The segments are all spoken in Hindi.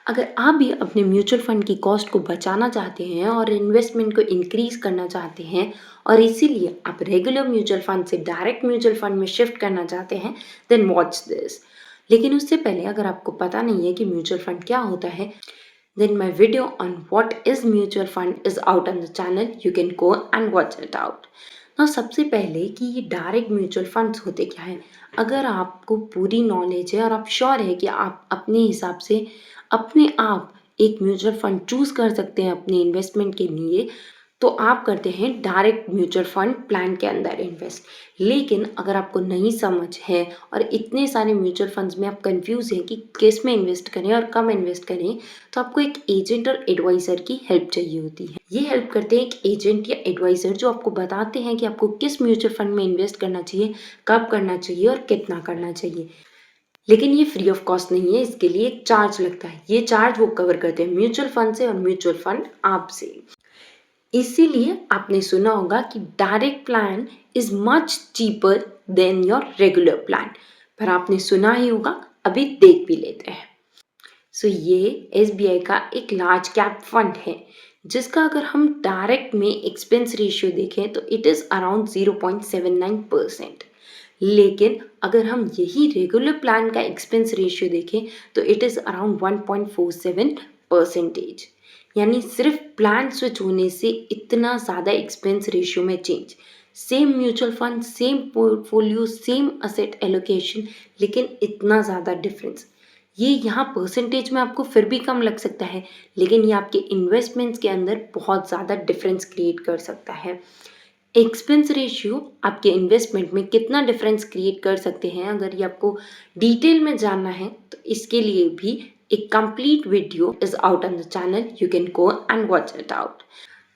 अगर आप भी अपने म्यूचुअल फंड की कॉस्ट को बचाना चाहते हैं और इन्वेस्टमेंट को इंक्रीज करना चाहते हैं और इसीलिए आप रेगुलर म्यूचुअल फंड से डायरेक्ट म्यूचुअल फंड में शिफ्ट करना चाहते हैं, देन वॉच दिस। लेकिन उससे पहले अगर आपको पता नहीं है कि म्यूचुअल फंड क्या होता है, then my video on what is mutual fund is out on the channel. You can go and watch it out. Now सबसे पहले कि ये डायरेक्ट म्यूचुअल फंड्स होते क्या हैं। अगर आपको पूरी नॉलेज है और आप श्योर है कि आप अपने हिसाब से अपने आप एक म्यूचुअल फंड चूज कर सकते हैं अपने इन्वेस्टमेंट के लिए, तो आप करते हैं डायरेक्ट म्यूचुअल फंड प्लान के अंदर इन्वेस्ट। लेकिन अगर आपको नहीं समझ है और इतने सारे म्यूचुअल फंड्स में आप कंफ्यूज हैं कि किस में इन्वेस्ट करें और कब इन्वेस्ट करें, तो आपको एक एजेंट और एडवाइज़र की हेल्प चाहिए होती है। ये हेल्प करते हैं एक एजेंट या एडवाइज़र जो आपको बताते हैं कि आपको किस म्यूचुअल फंड में इन्वेस्ट करना चाहिए, कब करना चाहिए और कितना करना चाहिए। लेकिन ये फ्री ऑफ कॉस्ट नहीं है, इसके लिए एक चार्ज लगता है। ये चार्ज वो कवर करते हैं म्यूचुअल फंड से और म्यूचुअल फंड आपसे। इसीलिए आपने सुना होगा कि direct plan is much cheaper than your regular plan, पर आपने सुना ही होगा, अभी देख भी लेते हैं। सो ये एसबीआई का एक लार्ज कैप फंड है जिसका अगर हम डायरेक्ट में एक्सपेंस रेशियो देखें तो इट इज़ अराउंड 0.79%। लेकिन अगर हम यही रेगुलर प्लान का एक्सपेंस रेशियो देखें तो इट इज़ अराउंड 1.47%। यानी सिर्फ प्लान स्विच होने से इतना ज़्यादा एक्सपेंस रेशियो में change. Same mutual fund, same portfolio, same asset allocation, लेकिन इतना ज़्यादा डिफरेंस। ये यहाँ परसेंटेज में आपको फिर भी कम लग सकता है, लेकिन ये आपके इन्वेस्टमेंट्स के अंदर बहुत ज़्यादा डिफरेंस क्रिएट कर सकता है। एक्सपेंस रेशियो आपके इन्वेस्टमेंट में कितना डिफरेंस क्रिएट कर सकते हैं, अगर ये आपको डिटेल में जानना है तो इसके लिए भी एक complete video is out on the channel. You can go and watch it out.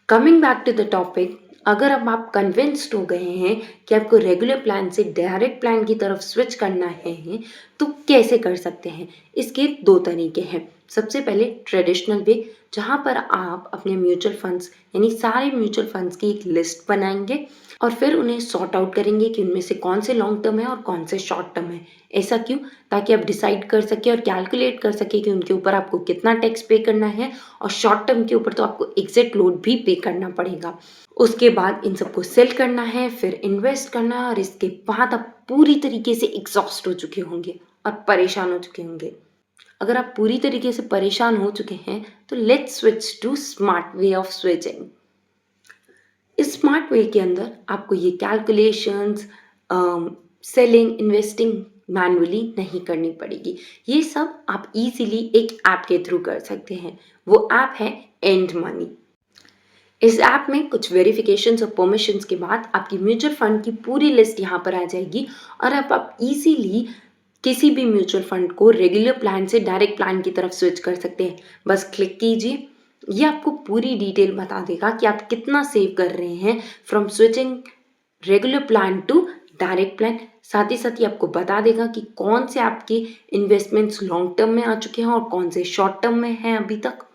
Coming back to the topic, अगर अब आप कन्विंस्ड हो गए हैं कि आपको रेगुलर प्लान से डायरेक्ट प्लान की तरफ स्विच करना है तो कैसे कर सकते हैं। इसके दो तरीके हैं। सबसे पहले ट्रेडिशनल वे, जहाँ पर आप अपने म्यूचुअल फंड्स यानी सारे म्यूचुअल फंड्स की एक लिस्ट बनाएंगे और फिर उन्हें सॉर्ट आउट करेंगे कि उनमें से कौन से लॉन्ग टर्म है और कौन से शॉर्ट टर्म है। ऐसा क्यों? ताकि आप डिसाइड कर सके और कैलकुलेट कर सके कि उनके ऊपर आपको कितना टैक्स पे करना है, और शॉर्ट टर्म के ऊपर तो आपको एग्जिट लोड भी पे करना पड़ेगा। उसके बाद इन सबको सेल करना है, फिर इन्वेस्ट करना है, और इसके बाद आप पूरी तरीके से एग्जॉस्ट हो चुके होंगे और परेशान हो चुके होंगे। अगर आप पूरी तरीके से परेशान हो चुके हैं तो let's switch to smart way of switching. इस स्मार्ट वे के अंदर आपको ये कैलकुलेशंस, सेलिंग, इन्वेस्टिंग मैनुअली नहीं करनी पड़ेगी। ये सब आप इजीली एक ऐप के थ्रू कर सकते हैं। वो ऐप है एंड मनी। इस ऐप में कुछ वेरिफिकेशंस और परमिशंस के बाद आपकी म्यूचुअल फंड की पूरी लिस्ट यहाँ पर आ जाएगी और आप इजीली किसी भी म्यूचुअल फंड को रेगुलर प्लान से डायरेक्ट प्लान की तरफ स्विच कर सकते हैं। बस क्लिक कीजिए, ये आपको पूरी डिटेल बता देगा कि आप कितना सेव कर रहे हैं from switching regular plan to direct plan. साथ ही आपको बता देगा कि कौन से आपके इन्वेस्टमेंट्स लॉन्ग टर्म में आ चुके हैं और कौन से शॉर्ट टर्म में हैं अभी तक।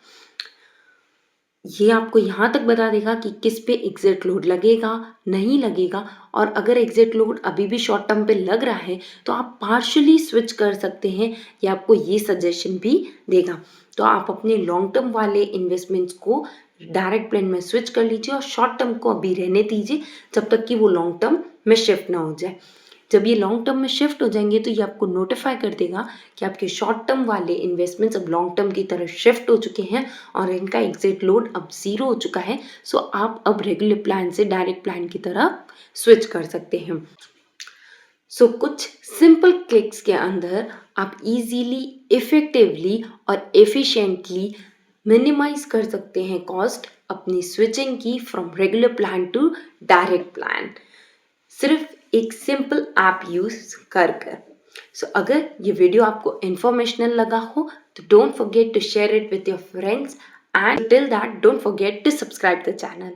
ये आपको यहाँ तक बता देगा कि किस पे एग्जिट लोड लगेगा, नहीं लगेगा, और अगर एग्जिट लोड अभी भी शॉर्ट टर्म पे लग रहा है तो आप पार्शियली स्विच कर सकते हैं। ये आपको ये सजेशन भी देगा। तो आप अपने लॉन्ग टर्म वाले इन्वेस्टमेंट्स को डायरेक्ट प्लान में स्विच कर लीजिए और शॉर्ट टर्म को अभी रहने दीजिए जब तक कि वो लॉन्ग टर्म में शिफ्ट ना हो जाए। जब ये लॉन्ग टर्म में शिफ्ट हो जाएंगे तो ये आपको नोटिफाई कर देगा कि आपके शॉर्ट टर्म वाले इन्वेस्टमेंट्स अब लॉन्ग टर्म की तरफ शिफ्ट हो चुके हैं और इनका एग्जिट लोड अब 0 हो चुका है। सो आप अब रेगुलर प्लान से डायरेक्ट प्लान की तरफ स्विच कर सकते हैं। सो कुछ सिंपल क्लिक्स के अंदर आप इजीली, इफेक्टिवली और एफिशिएंटली मिनिमाइज कर सकते हैं कॉस्ट अपनी स्विचिंग की from regular plan to direct plan, सिर्फ एक सिंपल ऐप यूज कर। सो अगर ये वीडियो आपको इंफॉर्मेशनल लगा हो तो don't forget to share it with your friends, and till that don't forget to subscribe the channel.